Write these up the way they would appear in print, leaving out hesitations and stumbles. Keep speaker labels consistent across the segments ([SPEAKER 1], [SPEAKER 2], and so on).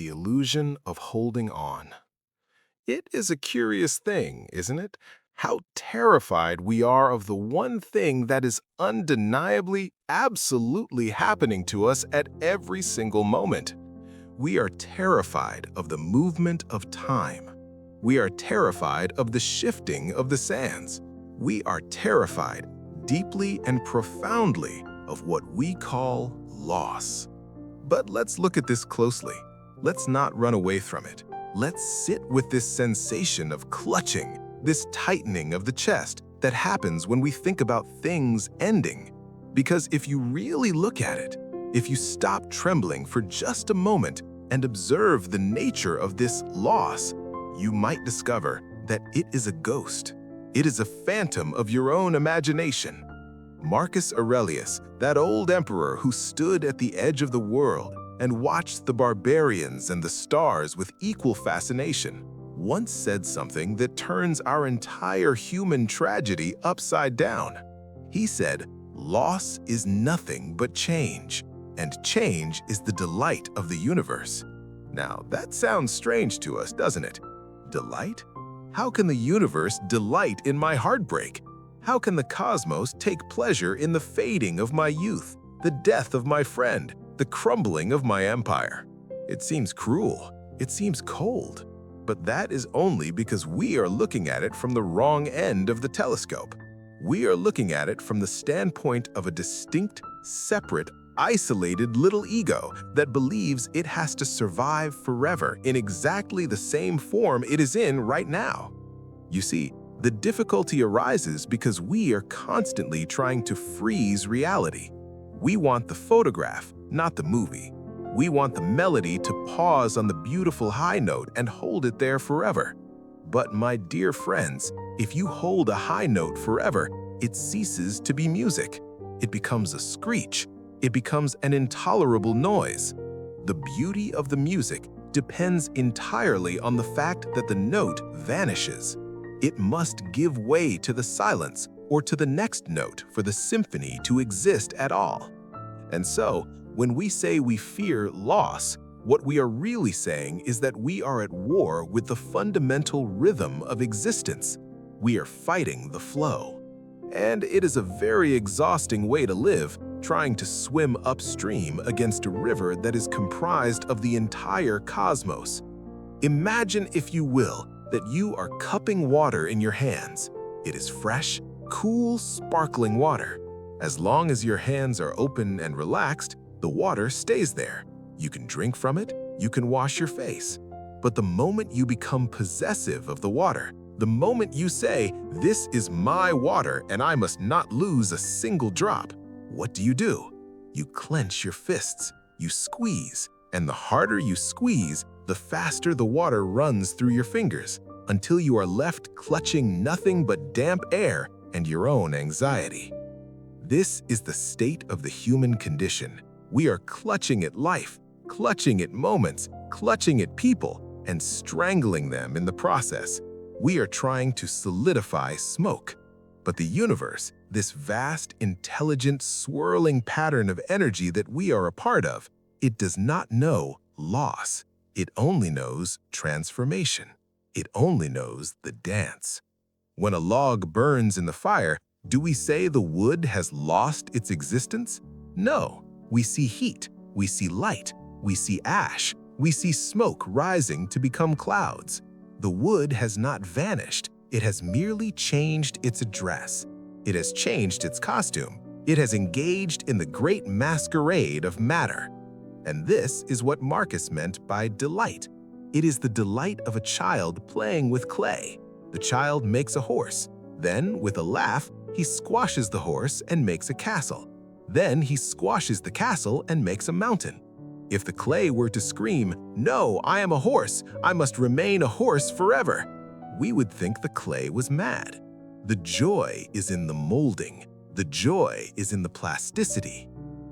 [SPEAKER 1] the illusion of holding on. It is a curious thing, isn't it? How terrified we are of the one thing that is undeniably, absolutely happening to us at every single moment. We are terrified of the movement of time. We are terrified of the shifting of the sands. We are terrified deeply and profoundly of what we call loss. But let's look at this closely. Let's not run away from it. Let's sit with this sensation of clutching, this tightening of the chest that happens when we think about things ending. Because if you really look at it, if you stop trembling for just a moment and observe the nature of this loss, you might discover that it is a ghost. It is a phantom of your own imagination. Marcus Aurelius, that old emperor who stood at the edge of the world and watched the barbarians and the stars with equal fascination, once said something that turns our entire human tragedy upside down. He said, "Loss is nothing but change, and change is the delight of the universe." Now, that sounds strange to us, doesn't it? Delight? How can the universe delight in my heartbreak? How can the cosmos take pleasure in the fading of my youth, the death of my friend, the crumbling of my empire? It seems cruel. It seems cold. But that is only because we are looking at it from the wrong end of the telescope. We are looking at it from the standpoint of a distinct, separate, isolated little ego that believes it has to survive forever in exactly the same form it is in right now. You see, the difficulty arises because we are constantly trying to freeze reality. We want the photograph, not the movie. We want the melody to pause on the beautiful high note and hold it there forever. But my dear friends, if you hold a high note forever, it ceases to be music. It becomes a screech. It becomes an intolerable noise. The beauty of the music depends entirely on the fact that the note vanishes. It must give way to the silence or to the next note for the symphony to exist at all. And so, when we say we fear loss, what we are really saying is that we are at war with the fundamental rhythm of existence. We are fighting the flow. And it is a very exhausting way to live, trying to swim upstream against a river that is comprised of the entire cosmos. Imagine, if you will, that you are cupping water in your hands. It is fresh, cool, sparkling water. As long as your hands are open and relaxed, the water stays there. You can drink from it, you can wash your face. But the moment you become possessive of the water, the moment you say, "This is my water and I must not lose a single drop," what do? You clench your fists, you squeeze, and the harder you squeeze, the faster the water runs through your fingers, until you are left clutching nothing but damp air and your own anxiety. This is the state of the human condition. We are clutching at life, clutching at moments, clutching at people, and strangling them in the process. We are trying to solidify smoke. But the universe, this vast, intelligent, swirling pattern of energy that we are a part of, it does not know loss. It only knows transformation. It only knows the dance. When a log burns in the fire, do we say the wood has lost its existence? No. We see heat, we see light, we see ash, we see smoke rising to become clouds. The wood has not vanished. It has merely changed its address. It has changed its costume. It has engaged in the great masquerade of matter. And this is what Marcus meant by delight. It is the delight of a child playing with clay. The child makes a horse. Then, with a laugh, he squashes the horse and makes a castle. Then he squashes the castle and makes a mountain. If the clay were to scream, "No, I am a horse, I must remain a horse forever," we would think the clay was mad. The joy is in the molding. The joy is in the plasticity.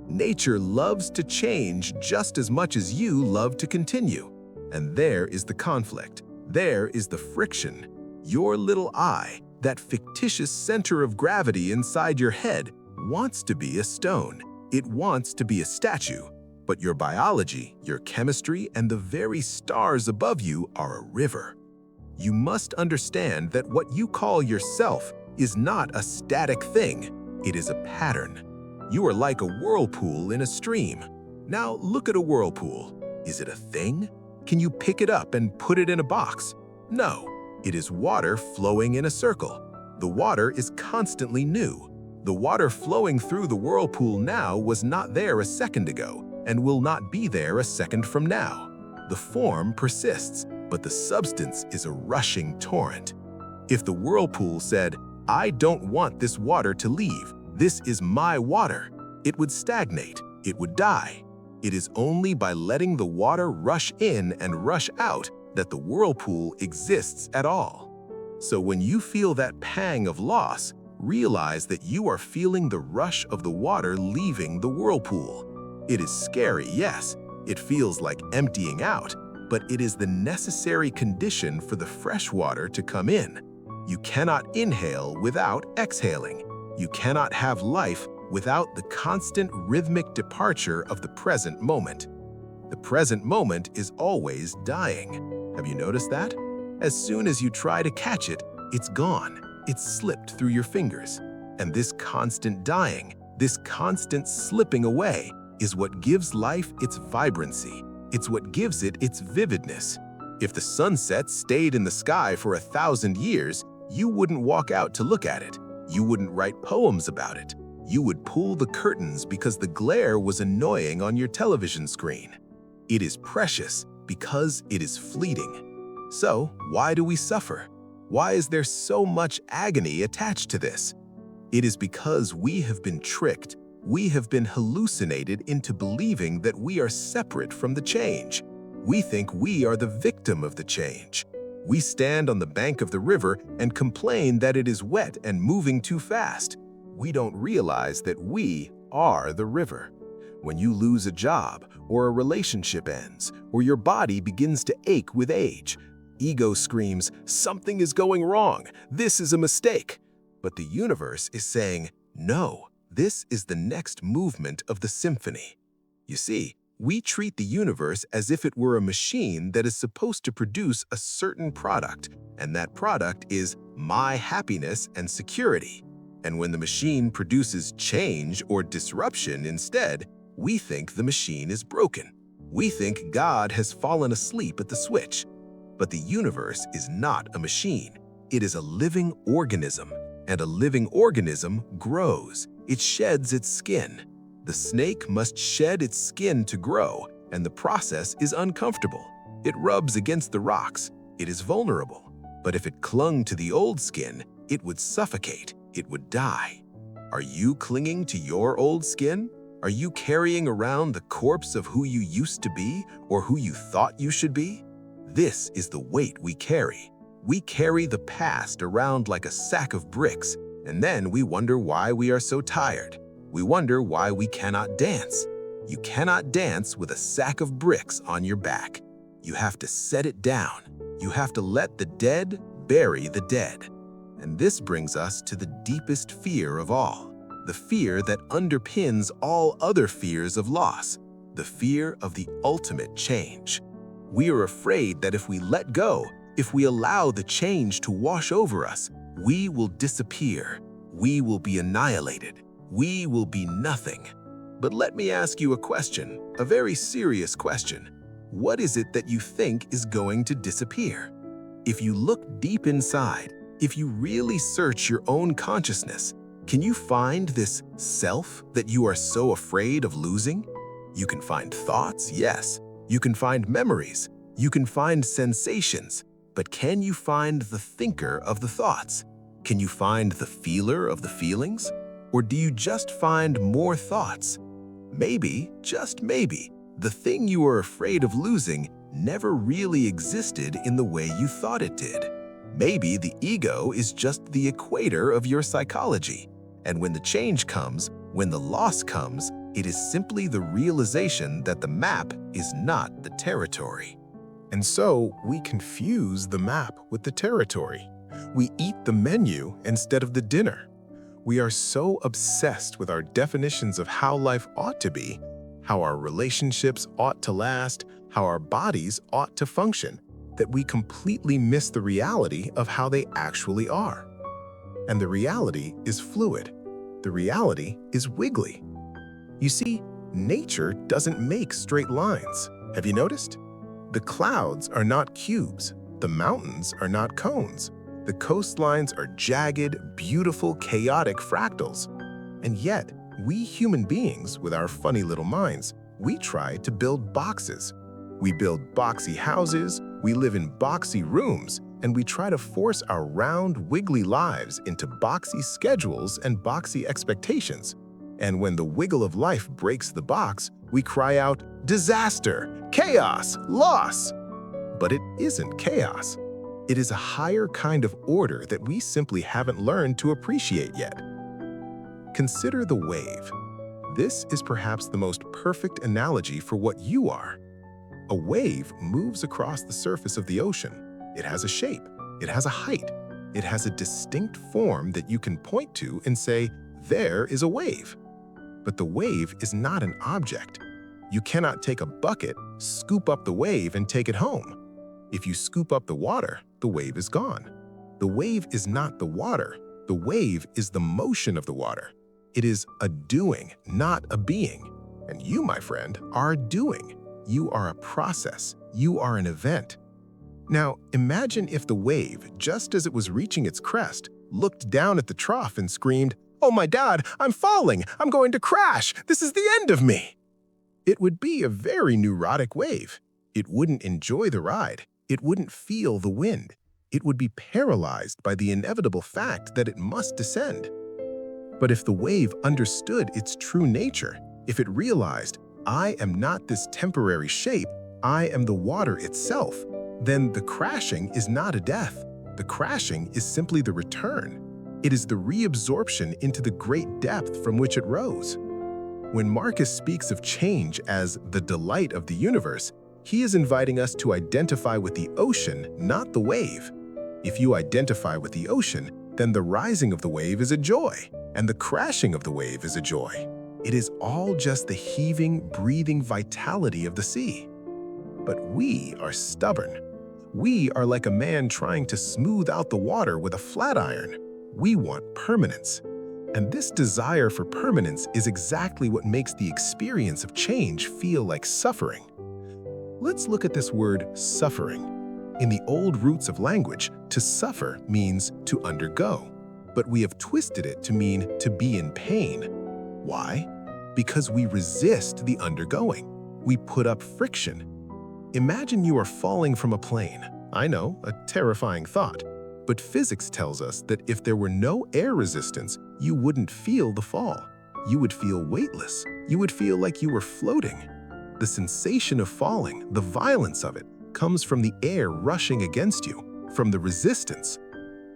[SPEAKER 1] Nature loves to change just as much as you love to continue. And there is the conflict. There is the friction. Your little I, that fictitious center of gravity inside your head, wants to be a stone. It wants to be a statue. But your biology, your chemistry, and the very stars above you are a river. You must understand that what you call yourself is not a static thing. It is a pattern. You are like a whirlpool in a stream. Now look at a whirlpool. Is it a thing? Can you pick it up and put it in a box? No. It is water flowing in a circle. The water is constantly new. The water flowing through the whirlpool now was not there a second ago and will not be there a second from now. The form persists, but the substance is a rushing torrent. If the whirlpool said, "I don't want this water to leave, this is my water," it would stagnate, it would die. It is only by letting the water rush in and rush out that the whirlpool exists at all. So when you feel that pang of loss, realize that you are feeling the rush of the water leaving the whirlpool. It is scary, yes. It feels like emptying out, but it is the necessary condition for the fresh water to come in. You cannot inhale without exhaling. You cannot have life without the constant rhythmic departure of the present moment. The present moment is always dying. Have you noticed that? As soon as you try to catch it, it's gone. It's slipped through your fingers. And this constant dying, this constant slipping away, is what gives life its vibrancy. It's what gives it its vividness. If the sunset stayed in the sky for 1,000 years, you wouldn't walk out to look at it. You wouldn't write poems about it. You would pull the curtains because the glare was annoying on your television screen. It is precious because it is fleeting. So, why do we suffer? Why is there so much agony attached to this? It is because we have been tricked. We have been hallucinated into believing that we are separate from the change. We think we are the victim of the change. We stand on the bank of the river and complain that it is wet and moving too fast. We don't realize that we are the river. When you lose a job, or a relationship ends, or your body begins to ache with age, ego screams, "Something is going wrong. This is a mistake." But the universe is saying, "No. This is the next movement of the symphony." You see, we treat the universe as if it were a machine that is supposed to produce a certain product, and that product is my happiness and security. And when the machine produces change or disruption instead, we think the machine is broken. We think God has fallen asleep at the switch. But the universe is not a machine. It is a living organism, and a living organism grows. It sheds its skin. The snake must shed its skin to grow, and the process is uncomfortable. It rubs against the rocks. It is vulnerable. But if it clung to the old skin, it would suffocate. It would die. Are you clinging to your old skin? Are you carrying around the corpse of who you used to be or who you thought you should be? This is the weight we carry. We carry the past around like a sack of bricks, and then we wonder why we are so tired. We wonder why we cannot dance. You cannot dance with a sack of bricks on your back. You have to set it down. You have to let the dead bury the dead. And this brings us to the deepest fear of all, the fear that underpins all other fears of loss, the fear of the ultimate change. We are afraid that if we let go, if we allow the change to wash over us, we will disappear. We will be annihilated. We will be nothing. But let me ask you a question, a very serious question. What is it that you think is going to disappear? If you look deep inside, if you really search your own consciousness, can you find this self that you are so afraid of losing? You can find thoughts, yes. You can find memories. You can find sensations. But can you find the thinker of the thoughts? Can you find the feeler of the feelings? Or do you just find more thoughts? Maybe, just maybe, the thing you are afraid of losing never really existed in the way you thought it did. Maybe the ego is just the equator of your psychology, and when the change comes, when the loss comes, it is simply the realization that the map is not the territory. And so we confuse the map with the territory. We eat the menu instead of the dinner. We are so obsessed with our definitions of how life ought to be how our relationships ought to last, how our bodies ought to function, that we completely miss the reality of how they actually are. And the reality is fluid. The reality is wiggly. You see, nature doesn't make straight lines. Have you noticed? The clouds are not cubes. The mountains are not cones. The coastlines are jagged, beautiful, chaotic fractals. And yet, we human beings, with our funny little minds, we try to build boxes. We build boxy houses, we live in boxy rooms, and we try to force our round, wiggly lives into boxy schedules and boxy expectations. And when the wiggle of life breaks the box, we cry out, disaster, chaos, loss. But it isn't chaos. It is a higher kind of order that we simply haven't learned to appreciate yet. Consider the wave. This is perhaps the most perfect analogy for what you are. A wave moves across the surface of the ocean. It has a shape. It has a height. It has a distinct form that you can point to and say, there is a wave. But the wave is not an object. You cannot take a bucket, scoop up the wave, and take it home. If you scoop up the water, the wave is gone. The wave is not the water. The wave is the motion of the water. It is a doing, not a being. And you, my friend, are a doing. You are a process. You are an event. Now, imagine if the wave, just as it was reaching its crest, looked down at the trough and screamed, "Oh my God, I'm falling! I'm going to crash! This is the end of me!" It would be a very neurotic wave. It wouldn't enjoy the ride. It wouldn't feel the wind. It would be paralyzed by the inevitable fact that it must descend. But if the wave understood its true nature, if it realized, I am not this temporary shape, I am the water itself, then the crashing is not a death. The crashing is simply the return. It is the reabsorption into the great depth from which it rose. When Marcus speaks of change as the delight of the universe, he is inviting us to identify with the ocean, not the wave. If you identify with the ocean, then the rising of the wave is a joy, and the crashing of the wave is a joy. It is all just the heaving, breathing vitality of the sea. But we are stubborn. We are like a man trying to smooth out the water with a flat iron. We want permanence. And this desire for permanence is exactly what makes the experience of change feel like suffering. Let's look at this word, suffering. In the old roots of language, to suffer means to undergo, but we have twisted it to mean to be in pain. Why? Because we resist the undergoing. We put up friction. Imagine you are falling from a plane. I know, a terrifying thought. But physics tells us that if there were no air resistance, you wouldn't feel the fall. You would feel weightless. You would feel like you were floating. The sensation of falling, the violence of it, comes from the air rushing against you, from the resistance.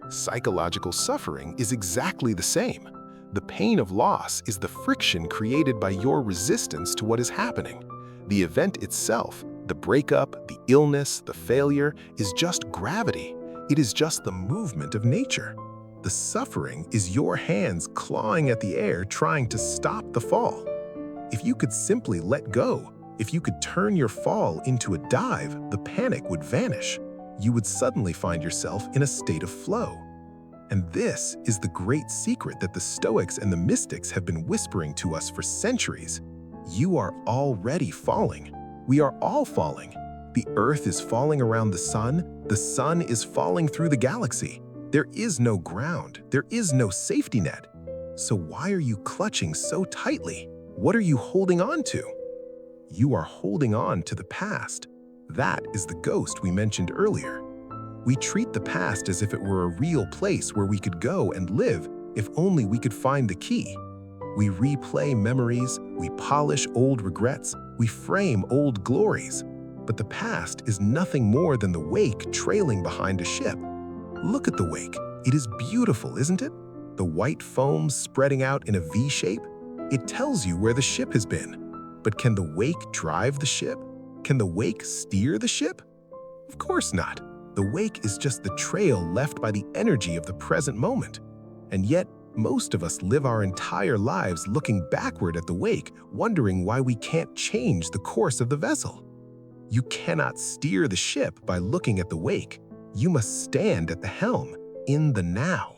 [SPEAKER 1] Psychological suffering is exactly the same. The pain of loss is the friction created by your resistance to what is happening. The event itself, the breakup, the illness, the failure, is just gravity. It is just the movement of nature. The suffering is your hands clawing at the air trying to stop the fall. If you could simply let go, if you could turn your fall into a dive, the panic would vanish. You would suddenly find yourself in a state of flow. And this is the great secret that the Stoics and the mystics have been whispering to us for centuries. You are already falling. We are all falling. The earth is falling around the sun is falling through the galaxy. There is no ground, there is no safety net. So why are you clutching so tightly? What are you holding on to? You are holding on to the past. That is the ghost we mentioned earlier. We treat the past as if it were a real place where we could go and live if only we could find the key. We replay memories, we polish old regrets, we frame old glories. But the past is nothing more than the wake trailing behind a ship. Look at the wake. It is beautiful, isn't it? The white foam spreading out in a V shape. It tells you where the ship has been. But can the wake drive the ship? Can the wake steer the ship? Of course not. The wake is just the trail left by the energy of the present moment. And yet, Most of us live our entire lives looking backward at the wake, wondering why we can't change the course of the vessel. You cannot steer the ship by looking at the wake. You must stand at the helm, in the now.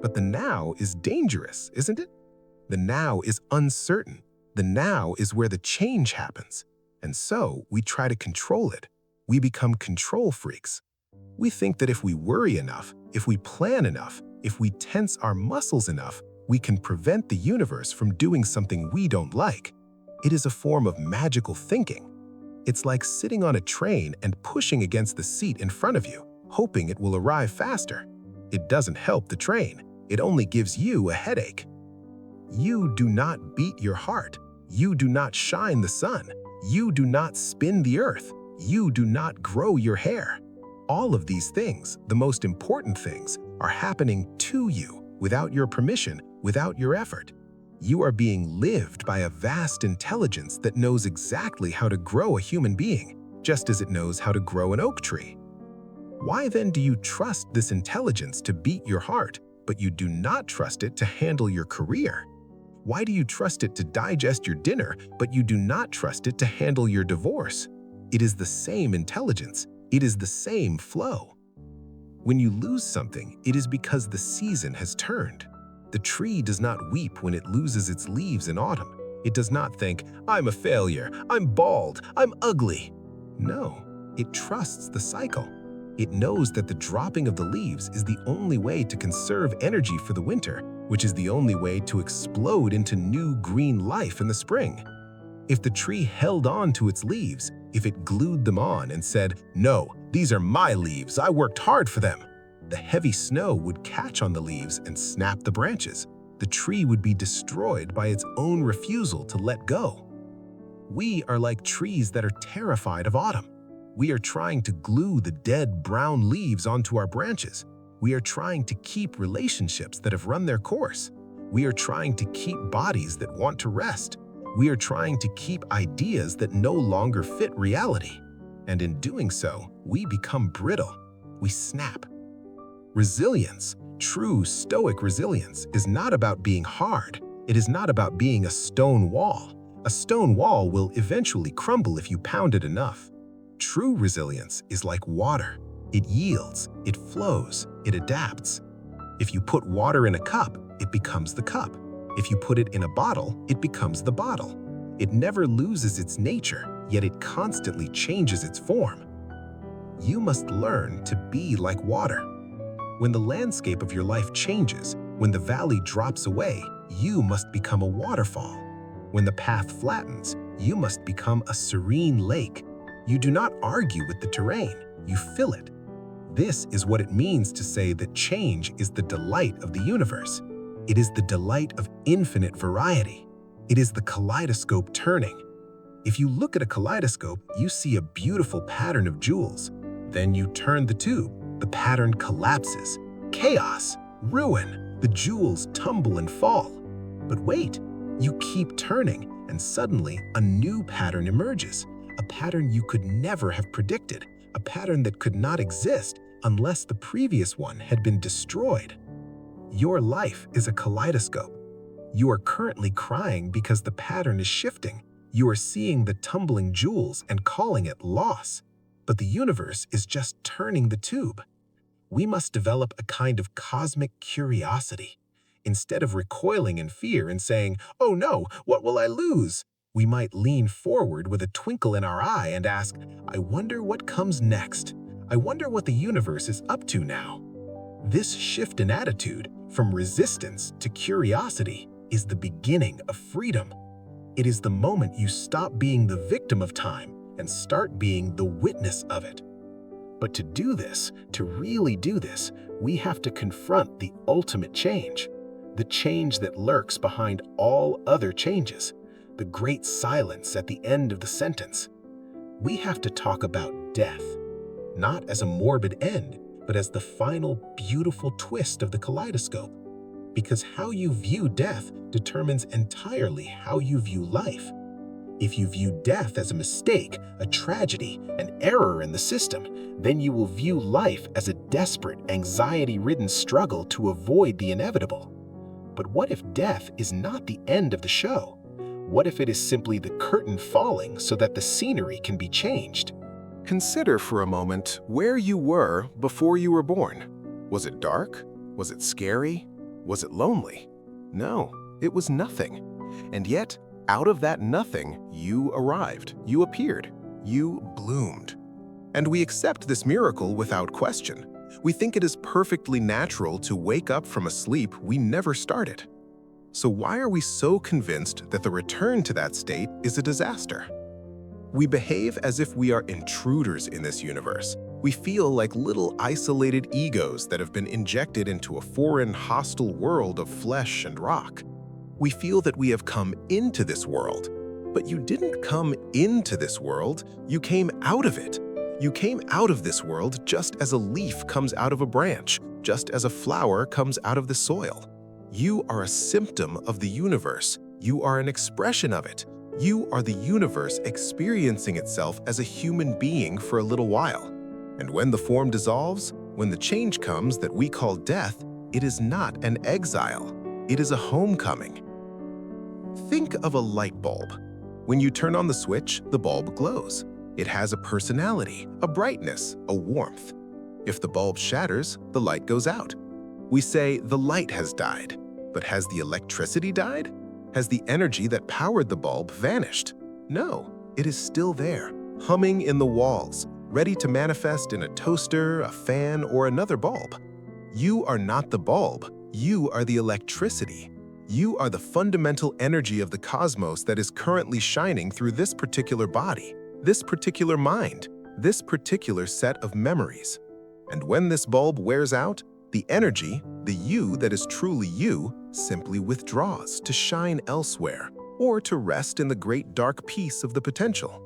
[SPEAKER 1] But the now is dangerous, isn't it? The now is uncertain. The now is where the change happens. And so we try to control it. We become control freaks. We think that if we worry enough, if we plan enough, if we tense our muscles enough, we can prevent the universe from doing something we don't like. It is a form of magical thinking. It's like sitting on a train and pushing against the seat in front of you, hoping it will arrive faster. It doesn't help the train. It only gives you a headache. You do not beat your heart. You do not shine the sun. You do not spin the earth. You do not grow your hair. All of these things, the most important things, are happening to you, without your permission, without your effort. You are being lived by a vast intelligence that knows exactly how to grow a human being, just as it knows how to grow an oak tree. Why then do you trust this intelligence to beat your heart, but you do not trust it to handle your career? Why do you trust it to digest your dinner, but you do not trust it to handle your divorce? It is the same intelligence. It is the same flow. When you lose something, it is because the season has turned. The tree does not weep when it loses its leaves in autumn. It does not think, "I'm a failure, I'm bald, I'm ugly." No, it trusts the cycle. It knows that the dropping of the leaves is the only way to conserve energy for the winter, which is the only way to explode into new green life in the spring. If the tree held on to its leaves, if it glued them on and said, "No, these are my leaves, I worked hard for them," the heavy snow would catch on the leaves and snap the branches. The tree would be destroyed by its own refusal to let go. We are like trees that are terrified of autumn. We are trying to glue the dead brown leaves onto our branches. We are trying to keep relationships that have run their course. We are trying to keep bodies that want to rest. We are trying to keep ideas that no longer fit reality. And in doing so, we become brittle. We snap. Resilience, true Stoic resilience, is not about being hard. It is not about being a stone wall. A stone wall will eventually crumble if you pound it enough. True resilience is like water. It yields, it flows, it adapts. If you put water in a cup, it becomes the cup. If you put it in a bottle, it becomes the bottle. It never loses its nature, yet it constantly changes its form. You must learn to be like water. When the landscape of your life changes, when the valley drops away, you must become a waterfall. When the path flattens, you must become a serene lake. You do not argue with the terrain, you fill it. This is what it means to say that change is the delight of the universe. It is the delight of infinite variety. It is the kaleidoscope turning. If you look at a kaleidoscope, you see a beautiful pattern of jewels. Then you turn the tube, the pattern collapses. Chaos, ruin, the jewels tumble and fall. But wait, you keep turning, and suddenly a new pattern emerges. A pattern you could never have predicted, a pattern that could not exist unless the previous one had been destroyed. Your life is a kaleidoscope. You are currently crying because the pattern is shifting. You are seeing the tumbling jewels and calling it loss. But the universe is just turning the tube. We must develop a kind of cosmic curiosity. Instead of recoiling in fear and saying, "Oh no, what will I lose?" we might lean forward with a twinkle in our eye and ask, "I wonder what comes next. I wonder what the universe is up to now." This shift in attitude, from resistance to curiosity, is the beginning of freedom. It is the moment you stop being the victim of time and start being the witness of it. But to do this, to really do this, we have to confront the ultimate change, the change that lurks behind all other changes, the great silence at the end of the sentence. We have to talk about death, not as a morbid end, but as the final beautiful twist of the kaleidoscope. Because how you view death determines entirely how you view life. If you view death as a mistake, a tragedy, an error in the system, then you will view life as a desperate, anxiety-ridden struggle to avoid the inevitable.
[SPEAKER 2] But what if death is not the end of the show? What if it is simply the curtain falling so that the scenery can be changed?
[SPEAKER 1] Consider for a moment where you were before you were born. Was it dark? Was it scary? Was it lonely? No, it was nothing. And yet, out of that nothing, you arrived, you appeared, you bloomed. And we accept this miracle without question. We think it is perfectly natural to wake up from a sleep we never started. So why are we so convinced that the return to that state is a disaster? We behave as if we are intruders in this universe. We feel like little isolated egos that have been injected into a foreign, hostile world of flesh and rock. We feel that we have come into this world. But you didn't come into this world, you came out of it. You came out of this world just as a leaf comes out of a branch, just as a flower comes out of the soil. You are a symptom of the universe. You are an expression of it. You are the universe experiencing itself as a human being for a little while. And when the form dissolves, when the change comes that we call death, it is not an exile. It is a homecoming. Think of a light bulb. When you turn on the switch, the bulb glows. It has a personality, a brightness, a warmth. If the bulb shatters, the light goes out. We say the light has died, but has the electricity died? Has the energy that powered the bulb vanished? No, it is still there, humming in the walls, ready to manifest in a toaster, a fan, or another bulb. You are not the bulb, you are the electricity. You are the fundamental energy of the cosmos that is currently shining through this particular body, this particular mind, this particular set of memories. And when this bulb wears out, the energy, the you that is truly you, simply withdraws to shine elsewhere or to rest in the great dark peace of the potential.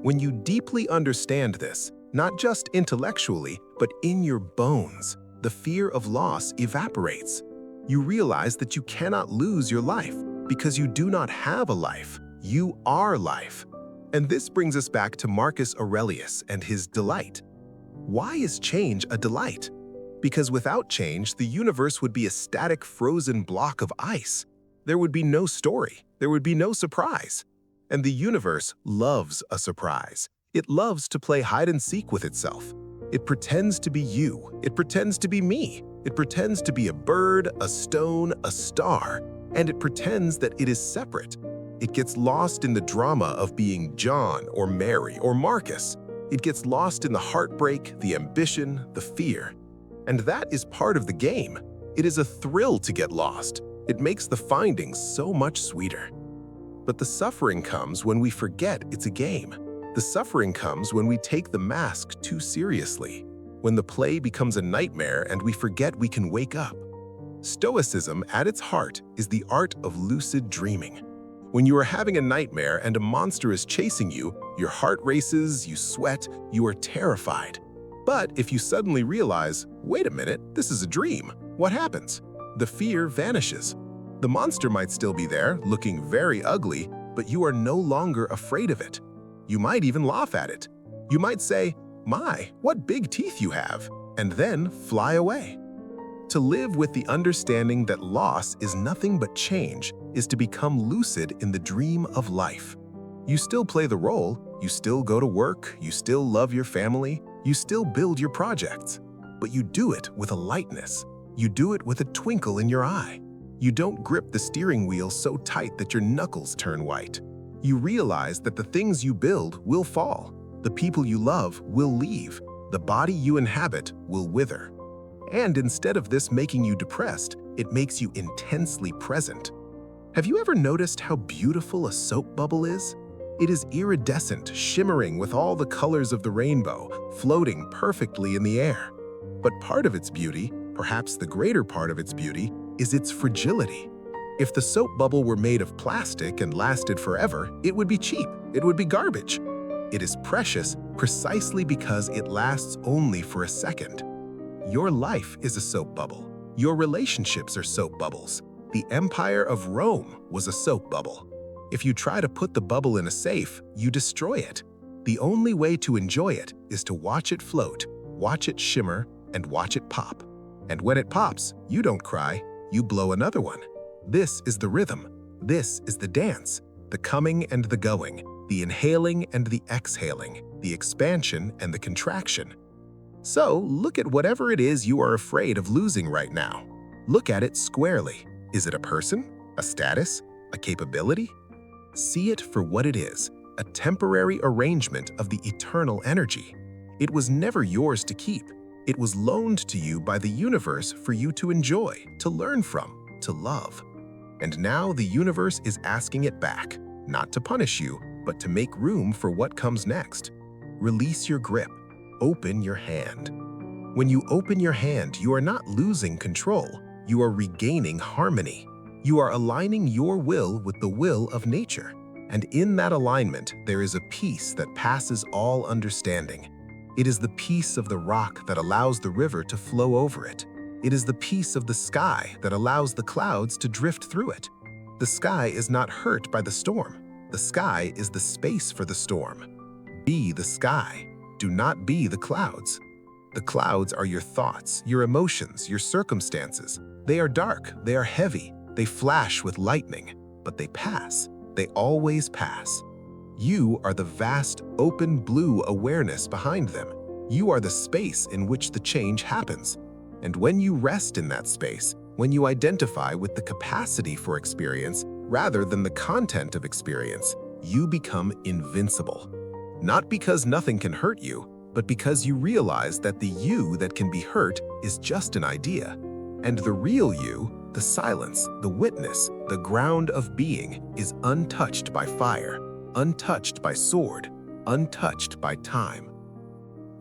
[SPEAKER 1] When you deeply understand this, not just intellectually, but in your bones, the fear of loss evaporates. You realize that you cannot lose your life because you do not have a life. You are life. And this brings us back to Marcus Aurelius and his delight. Why is change a delight? Because without change, the universe would be a static, frozen block of ice. There would be no story. There would be no surprise. And the universe loves a surprise. It loves to play hide and seek with itself. It pretends to be you. It pretends to be me. It pretends to be a bird, a stone, a star, and it pretends that it is separate. It gets lost in the drama of being John or Mary or Marcus. It gets lost in the heartbreak, the ambition, the fear. And that is part of the game. It is a thrill to get lost. It makes the findings so much sweeter. But the suffering comes when we forget it's a game. The suffering comes when we take the mask too seriously, when the play becomes a nightmare and we forget we can wake up. Stoicism, at its heart, is the art of lucid dreaming. When you are having a nightmare and a monster is chasing you, your heart races, you sweat, you are terrified. But if you suddenly realize, wait a minute, this is a dream, what happens? The fear vanishes. The monster might still be there, looking very ugly, but you are no longer afraid of it. You might even laugh at it. You might say, "My, what big teeth you have," and then fly away. To live with the understanding that loss is nothing but change is to become lucid in the dream of life. You still play the role, you still go to work, you still love your family, you still build your projects, but you do it with a lightness. You do it with a twinkle in your eye. You don't grip the steering wheel so tight that your knuckles turn white. You realize that the things you build will fall, the people you love will leave, the body you inhabit will wither. And instead of this making you depressed, it makes you intensely present. Have you ever noticed how beautiful a soap bubble is? It is iridescent, shimmering with all the colors of the rainbow, floating perfectly in the air. But part of its beauty, perhaps the greater part of its beauty, is its fragility. If the soap bubble were made of plastic and lasted forever, it would be cheap, it would be garbage. It is precious precisely because it lasts only for a second. Your life is a soap bubble. Your relationships are soap bubbles. The Empire of Rome was a soap bubble. If you try to put the bubble in a safe, you destroy it. The only way to enjoy it is to watch it float, watch it shimmer, and watch it pop. And when it pops, you don't cry, You blow another one. This is the rhythm. This is the dance. The coming and the going, the inhaling and the exhaling, the expansion and the contraction. So look at whatever it is you are afraid of losing right now. Look at it squarely. Is it a person? A status? A capability? See it for what it is, a temporary arrangement of the eternal energy. It was never yours to keep. It was loaned to you by the universe for you to enjoy, to learn from, to love. And now the universe is asking it back, not to punish you, but to make room for what comes next. Release your grip. Open your hand. When you open your hand, you are not losing control. You are regaining harmony. You are aligning your will with the will of nature. And in that alignment, there is a peace that passes all understanding. It is the peace of the rock that allows the river to flow over it. It is the peace of the sky that allows the clouds to drift through it. The sky is not hurt by the storm. The sky is the space for the storm. Be the sky. Do not be the clouds. The clouds are your thoughts, your emotions, your circumstances. They are dark, they are heavy, they flash with lightning, but they pass. They always pass. You are the vast, open blue awareness behind them. You are the space in which the change happens. And when you rest in that space, when you identify with the capacity for experience rather than the content of experience, you become invincible. Not because nothing can hurt you, but because you realize that the you that can be hurt is just an idea. And the real you, the silence, the witness, the ground of being, is untouched by fire, untouched by sword, untouched by time.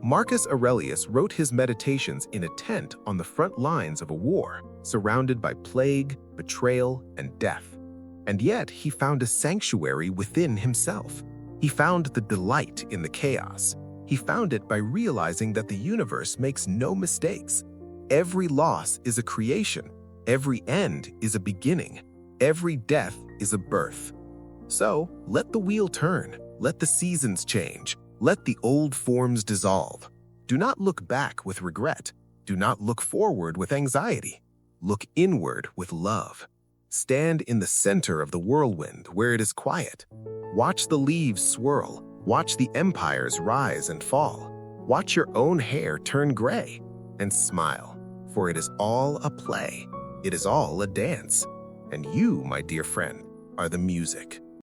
[SPEAKER 1] Marcus Aurelius wrote his meditations in a tent on the front lines of a war, surrounded by plague, betrayal, and death. And yet he found a sanctuary within himself. He found the delight in the chaos. He found it by realizing that the universe makes no mistakes. Every loss is a creation. Every end is a beginning. Every death is a birth. So let the wheel turn. Let the seasons change. Let the old forms dissolve. Do not look back with regret. Do not look forward with anxiety. Look inward with love. Stand in the center of the whirlwind where it is quiet. Watch the leaves swirl. Watch the empires rise and fall. Watch your own hair turn gray. And smile, for it is all a play. It is all a dance. And you, my dear friend, are the music.